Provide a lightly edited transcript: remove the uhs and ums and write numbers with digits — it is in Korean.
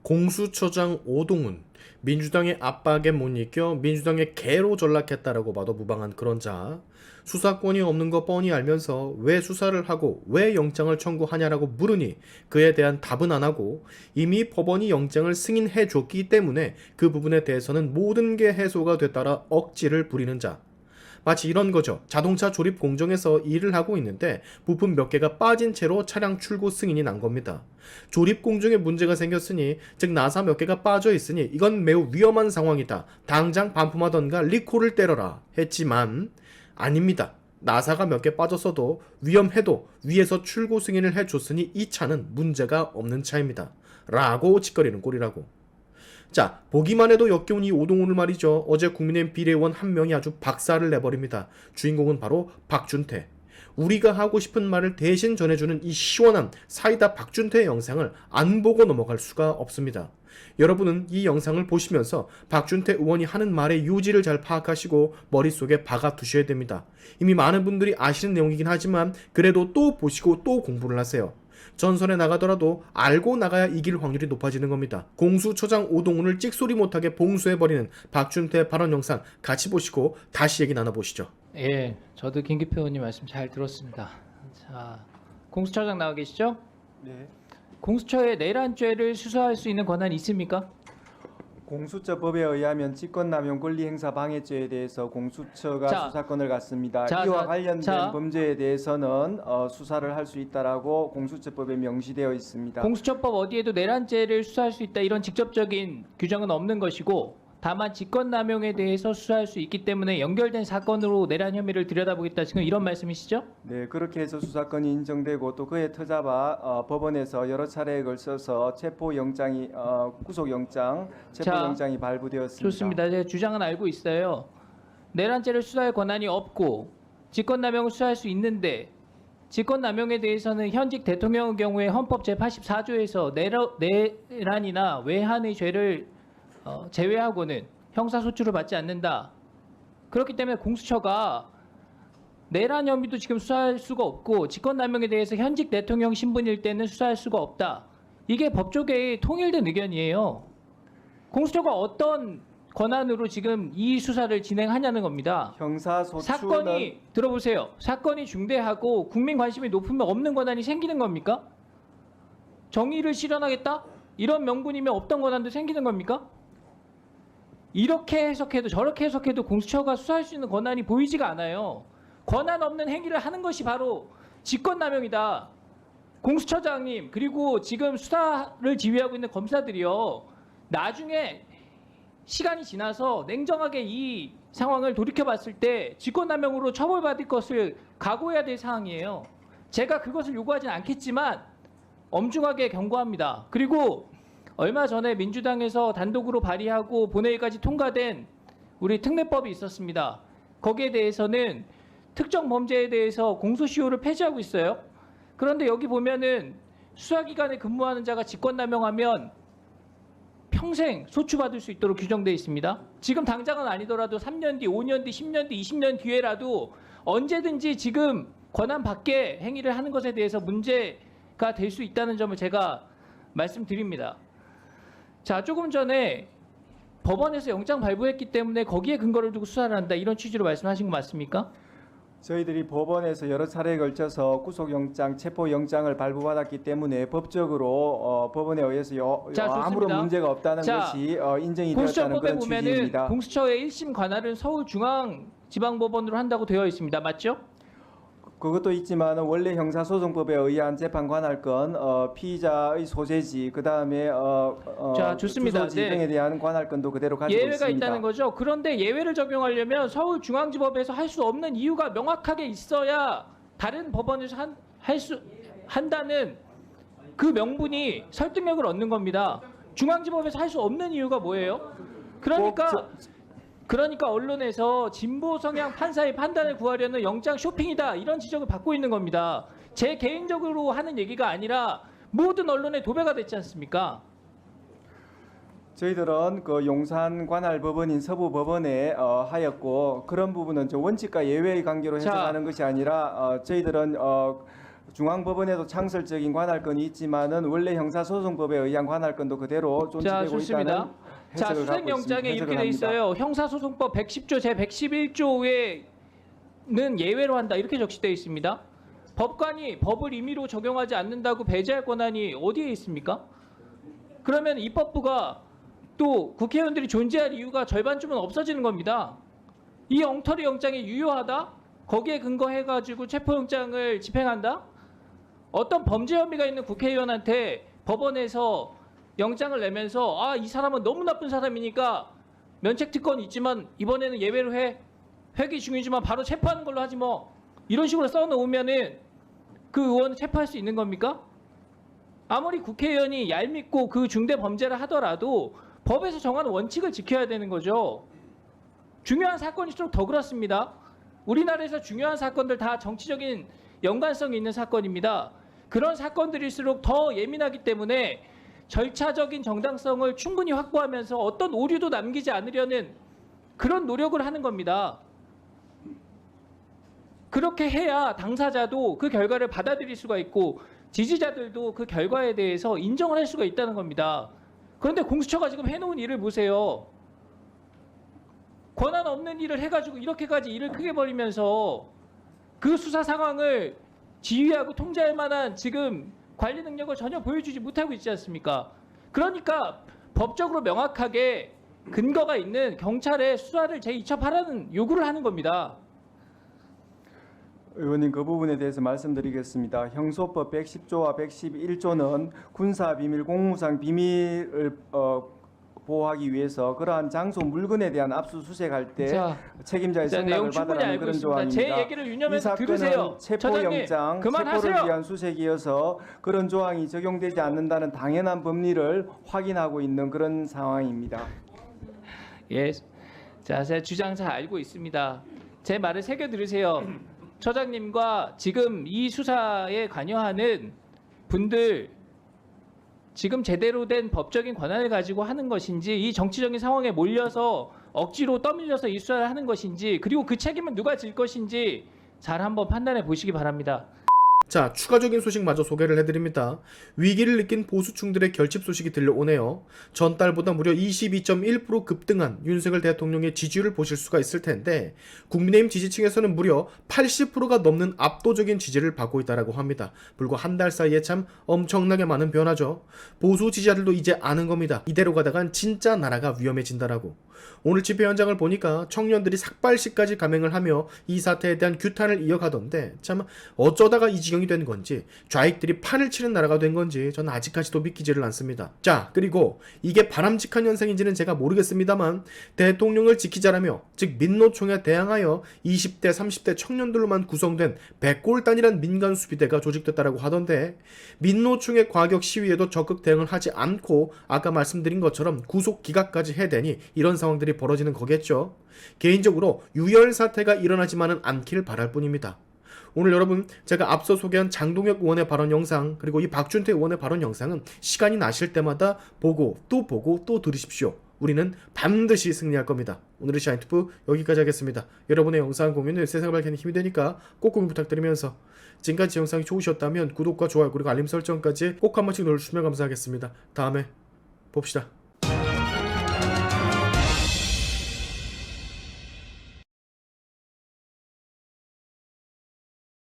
공수처장 오동훈, 민주당의 압박에 못 이겨 민주당의 개로 전락했다라고 봐도 무방한 그런 자, 수사권이 없는 거 뻔히 알면서 왜 수사를 하고 왜 영장을 청구하냐라고 물으니 그에 대한 답은 안 하고 이미 법원이 영장을 승인해 줬기 때문에 그 부분에 대해서는 모든 게 해소가 됐다라 억지를 부리는 자. 마치 이런 거죠. 자동차 조립 공정에서 일을 하고 있는데 부품 몇 개가 빠진 채로 차량 출고 승인이 난 겁니다. 조립 공정에 문제가 생겼으니, 즉 나사 몇 개가 빠져 있으니 이건 매우 위험한 상황이다. 당장 반품하던가 리콜을 때려라 했지만 아닙니다. 나사가 몇 개 빠졌어도 위험해도 위에서 출고 승인을 해줬으니 이 차는 문제가 없는 차입니다. 라고 짓거리는 꼴이라고. 자, 보기만 해도 역겨운 이 오동훈을 말이죠. 어제 국민의힘 비례의원 한 명이 아주 박살을 내버립니다. 주인공은 바로 박준태. 우리가 하고 싶은 말을 대신 전해주는 이 시원한 사이다 박준태의 영상을 안 보고 넘어갈 수가 없습니다. 여러분은 이 영상을 보시면서 박준태 의원이 하는 말의 요지를 잘 파악하시고 머릿속에 박아 두셔야 됩니다. 이미 많은 분들이 아시는 내용이긴 하지만 그래도 또 보시고 또 공부를 하세요. 전선에 나가더라도 알고 나가야 이길 확률이 높아지는 겁니다. 공수처장 오동훈을 찍소리 못하게 봉수해버리는 박준태 발언 영상 같이 보시고 다시 얘기 나눠보시죠. 예, 저도 김기표 의원님 말씀 잘 들었습니다. 자, 공수처장 나와 계시죠? 네. 공수처에 내란죄를 수사할 수 있는 권한이 있습니까? 공수처법에 의하면 직권남용 권리행사 방해죄에 대해서 공수처가 자, 수사권을 갖습니다. 자, 이와 자, 관련된 자. 범죄에 대해서는 수사를 할 수 있다라고 공수처법에 명시되어 있습니다. 공수처법 어디에도 내란죄를 수사할 수 있다 이런 직접적인 규정은 없는 것이고, 다만 직권남용에 대해서 수사할 수 있기 때문에 연결된 사건으로 내란 혐의를 들여다보겠다, 지금 이런 말씀이시죠? 네, 그렇게 해서 수사권이 인정되고 또 그에 터잡아 법원에서 여러 차례에 걸쳐서 체포영장이 구속영장, 체포영장이 발부되었습니다. 좋습니다. 제 주장은 알고 있어요. 내란죄를 수사할 권한이 없고 직권남용을 수사할 수 있는데, 직권남용에 대해서는 현직 대통령의 경우에 헌법 제84조에서 내란이나 외환의 죄를 제외하고는 형사소추를 받지 않는다. 그렇기 때문에 공수처가 내란 혐의도 지금 수사할 수가 없고 직권남용에 대해서 현직 대통령 신분일 때는 수사할 수가 없다. 이게 법조계의 통일된 의견이에요. 공수처가 어떤 권한으로 지금 이 수사를 진행하냐는 겁니다. 형사소추는 사건이 들어보세요. 사건이 중대하고 국민 관심이 높으면 없는 권한이 생기는 겁니까? 정의를 실현하겠다? 이런 명분이면 없던 권한도 생기는 겁니까? 이렇게 해석해도 저렇게 해석해도 공수처가 수사할 수 있는 권한이 보이지가 않아요. 권한 없는 행위를 하는 것이 바로 직권남용이다. 공수처장님, 그리고 지금 수사를 지휘하고 있는 검사들이요, 나중에 시간이 지나서 냉정하게 이 상황을 돌이켜봤을 때 직권남용으로 처벌받을 것을 각오해야 될 상황이에요. 제가 그것을 요구하진 않겠지만 엄중하게 경고합니다. 그리고 얼마 전에 민주당에서 단독으로 발의하고 본회의까지 통과된 우리 특례법이 있었습니다. 거기에 대해서는 특정 범죄에 대해서 공소시효를 폐지하고 있어요. 그런데 여기 보면은 수사기관에 근무하는 자가 직권남용하면 평생 소추받을 수 있도록 규정되어 있습니다. 지금 당장은 아니더라도 3년 뒤, 5년 뒤, 10년 뒤, 20년 뒤에라도 언제든지 지금 권한 밖의 행위를 하는 것에 대해서 문제가 될 수 있다는 점을 제가 말씀드립니다. 자, 조금 전에 법원에서 영장 발부했기 때문에 거기에 근거를 두고 수사를 한다, 이런 취지로 말씀하신 거 맞습니까? 저희들이 법원에서 여러 차례에 걸쳐서 구속영장, 체포영장을 발부받았기 때문에 법적으로 법원에 의해서 자, 좋습니다. 아무런 문제가 없다는 자, 것이 인정이 되었다는 공수처법에 그런 보면은 취지입니다. 공수처의 1심 관할은 서울중앙지방법원으로 한다고 되어 있습니다. 맞죠? 그것도 있지만 원래 형사소송법에 의한 재판 관할권, 피의자의 소재지, 그 다음에 자, 좋습니다. 주소지 네. 등에 대한 관할권도 그대로 가지고 예외가 있습니다. 있다는 거죠. 그런데 예외를 적용하려면 서울중앙지법에서 할 수 없는 이유가 명확하게 있어야 다른 법원에서 한다는 그 명분이 설득력을 얻는 겁니다. 중앙지법에서 할 수 없는 이유가 뭐예요? 그러니까 언론에서 진보 성향 판사의 판단을 구하려는 영장 쇼핑이다, 이런 지적을 받고 있는 겁니다. 제 개인적으로 하는 얘기가 아니라 모든 언론의 도배가 됐지 않습니까? 저희들은 그 용산 관할 법원인 서부 법원에 하였고, 그런 부분은 저 원칙과 예외의 관계로 해석하는 것이 아니라 저희들은 중앙법원에도 창설적인 관할권이 있지만은 원래 형사소송법에 의한 관할권도 그대로 자, 존치되고 좋습니다. 있다는 자, 해석을 갖고 있습니다. 수색영장에 이렇게 해석을 돼 합니다. 있어요. 형사소송법 110조 제 111조에는 예외로 한다. 이렇게 적시되어 있습니다. 법관이 법을 임의로 적용하지 않는다고 배제할 권한이 어디에 있습니까? 그러면 입법부가 또 국회의원들이 존재할 이유가 절반쯤은 없어지는 겁니다. 이 엉터리 영장이 유효하다? 거기에 근거해가지고 체포영장을 집행한다? 어떤 범죄 혐의가 있는 국회의원한테 법원에서 영장을 내면서 아, 이 사람은 너무 나쁜 사람이니까 면책특권이 있지만 이번에는 예외로 해. 회기 중이지만 바로 체포하는 걸로 하지 뭐. 이런 식으로 써놓으면은 그 의원을 체포할 수 있는 겁니까? 아무리 국회의원이 얄밉고 그 중대 범죄를 하더라도 법에서 정하는 원칙을 지켜야 되는 거죠. 중요한 사건일수록 더 그렇습니다. 우리나라에서 중요한 사건들 다 정치적인 연관성이 있는 사건입니다. 그런 사건들일수록 더 예민하기 때문에 절차적인 정당성을 충분히 확보하면서 어떤 오류도 남기지 않으려는 그런 노력을 하는 겁니다. 그렇게 해야 당사자도 그 결과를 받아들일 수가 있고 지지자들도 그 결과에 대해서 인정을 할 수가 있다는 겁니다. 그런데 공수처가 지금 해놓은 일을 보세요. 권한 없는 일을 해가지고 이렇게까지 일을 크게 벌이면서 그 수사 상황을 지휘하고 통제할 만한 지금 관리 능력을 전혀 보여주지 못하고 있지 않습니까? 그러니까 법적으로 명확하게 근거가 있는 경찰의 수사를 재이첩하라는 요구를 하는 겁니다. 의원님 그 부분에 대해서 말씀드리겠습니다. 형소법 110조와 111조는 군사비밀, 공무상 비밀을 보호하기 위해서 그러한 장소 물건에 대한 압수수색할 때 자, 책임자의 자, 승낙을 내용 충분히 받으라는 알고 그런 있습니다. 조항입니다. 제 얘기를 이 유념해서 사건은 들으세요. 체포영장, 처장님, 그만하세요. 체포를 위한 수색이어서 그런 조항이 적용되지 않는다는 당연한 법리를 확인하고 있는 그런 상황입니다. 예, 자, 제 주장 잘 알고 있습니다. 제 말을 새겨 들으세요. 처장님과 지금 이 수사에 관여하는 분들 지금 제대로 된 법적인 권한을 가지고 하는 것인지 이 정치적인 상황에 몰려서 억지로 떠밀려서 이 수사를 하는 것인지 그리고 그 책임은 누가 질 것인지 잘 한번 판단해 보시기 바랍니다. 자, 추가적인 소식마저 소개를 해드립니다. 위기를 느낀 보수층들의 결집 소식이 들려오네요. 전달보다 무려 22.1% 급등한 윤석열 대통령의 지지율을 보실 수가 있을 텐데 국민의힘 지지층에서는 무려 80%가 넘는 압도적인 지지를 받고 있다고 합니다. 불과 한 달 사이에 참 엄청나게 많은 변화죠. 보수 지지자들도 이제 아는 겁니다. 이대로 가다간 진짜 나라가 위험해진다라고. 오늘 집회 현장을 보니까 청년들이 삭발식까지 감행을 하며 이 사태에 대한 규탄을 이어가던데 참 어쩌다가 이 지경이 된 건지 좌익들이 판을 치는 나라가 된 건지 저는 아직까지도 믿기지를 않습니다. 자, 그리고 이게 바람직한 현상인지는 제가 모르겠습니다만 대통령을 지키자라며 즉 민노총에 대항하여 20대 30대 청년들로만 구성된 백골단이란 민간 수비대가 조직됐다라고 하던데 민노총의 과격 시위에도 적극 대응을 하지 않고 아까 말씀드린 것처럼 구속 기각까지 해대니 이런 상황들이 벌어지는 거겠죠. 개인적으로 유혈 사태가 일어나지만은 않기를 바랄 뿐입니다. 오늘 여러분 제가 앞서 소개한 장동혁 의원의 발언 영상 그리고 이 박준태 의원의 발언 영상은 시간이 나실 때마다 보고 또 들으십시오. 우리는 반드시 승리할 겁니다. 오늘의 샤인투프 여기까지 하겠습니다. 여러분의 영상 공유는 세상을 밝히는 힘이 되니까 꼭 공유 부탁드리면서 지금까지 영상이 좋으셨다면 구독과 좋아요 그리고 알림 설정까지 꼭 한 번씩 눌러주시면 감사하겠습니다. 다음에 봅시다.